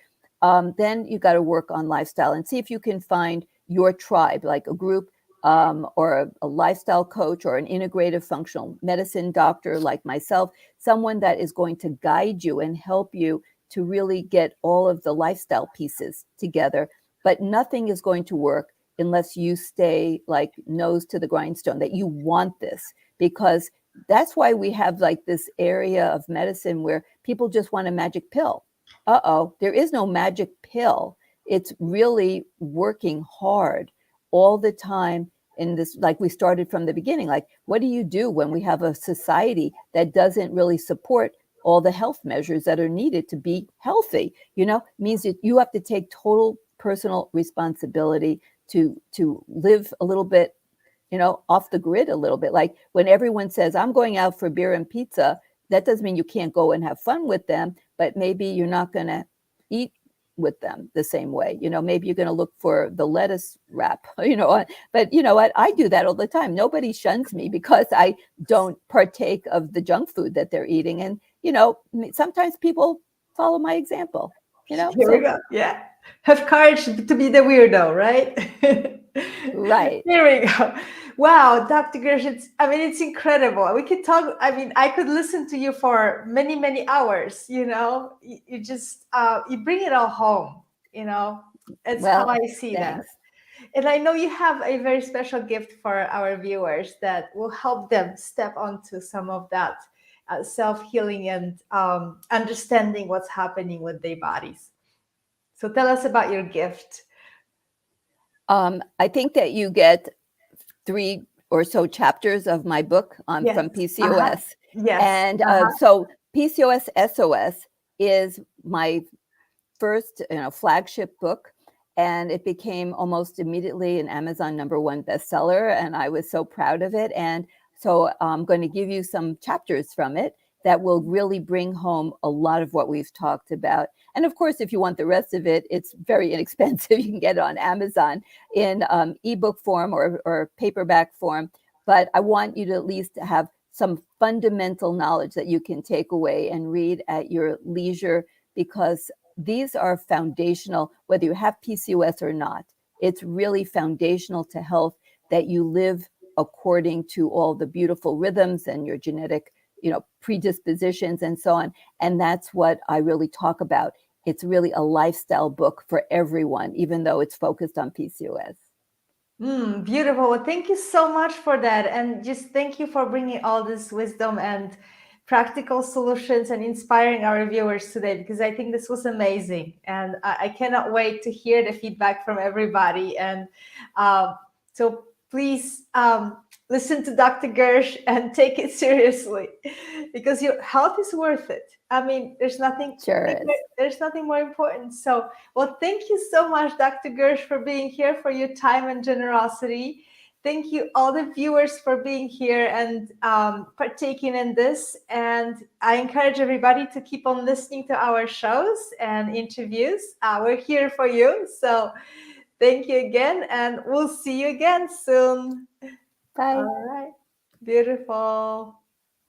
then you got to work on lifestyle and see if you can find your tribe, like a group, or a lifestyle coach, or an integrative functional medicine doctor like myself, someone that is going to guide you and help you to really get all of the lifestyle pieces together. But nothing is going to work unless you stay like nose to the grindstone, that you want this, because that's why we have like this area of medicine where people just want a magic pill. There is no magic pill. It's really working hard all the time in this, like we started from the beginning. Like, what do you do when we have a society that doesn't really support all the health measures that are needed to be healthy? Means that you have to take total personal responsibility to live a little bit, off the grid a little bit. Like, when everyone says, I'm going out for beer and pizza, that doesn't mean you can't go and have fun with them, but maybe you're not going to eat with them the same way. Maybe you're going to look for the lettuce wrap, but you know what? I do that all the time. Nobody shuns me because I don't partake of the junk food that they're eating. And, sometimes people follow my example, Here we go. Yeah. Have courage to be the weirdo, right? Right. Here we go. Wow, Dr. Gersh, it's incredible. We could talk, I could listen to you for many, many hours, You just, you bring it all home, It's how I see thanks. that. And I know you have a very special gift for our viewers that will help them step onto some of that self-healing and understanding what's happening with their bodies. So tell us about your gift. I think that you get 3 or so chapters of my book from PCOS. Yes. And so PCOS SOS is my first flagship book. And it became almost immediately an Amazon #1 bestseller. And I was so proud of it. And so I'm going to give you some chapters from it that will really bring home a lot of what we've talked about. And of course, if you want the rest of it, it's very inexpensive. You can get it on Amazon in ebook form or paperback form. But I want you to at least have some fundamental knowledge that you can take away and read at your leisure, because these are foundational, whether you have PCOS or not. It's really foundational to health, that you live according to all the beautiful rhythms and your genetic, predispositions and so on. And that's what I really talk about. It's really a lifestyle book for everyone, even though it's focused on PCOS. Beautiful. Well, thank you so much for that. And just thank you for bringing all this wisdom and practical solutions and inspiring our viewers today, because I think this was amazing. And I cannot wait to hear the feedback from everybody. And so please listen to Dr. Gersh and take it seriously, because your health is worth it. There's nothing, there's nothing more important. So, well, thank you so much, Dr. Gersh, for being here, for your time and generosity. Thank you, all the viewers, for being here and partaking in this. And I encourage everybody to keep on listening to our shows and interviews. We're here for you. So thank you again, and we'll see you again soon. Bye. All right. Beautiful.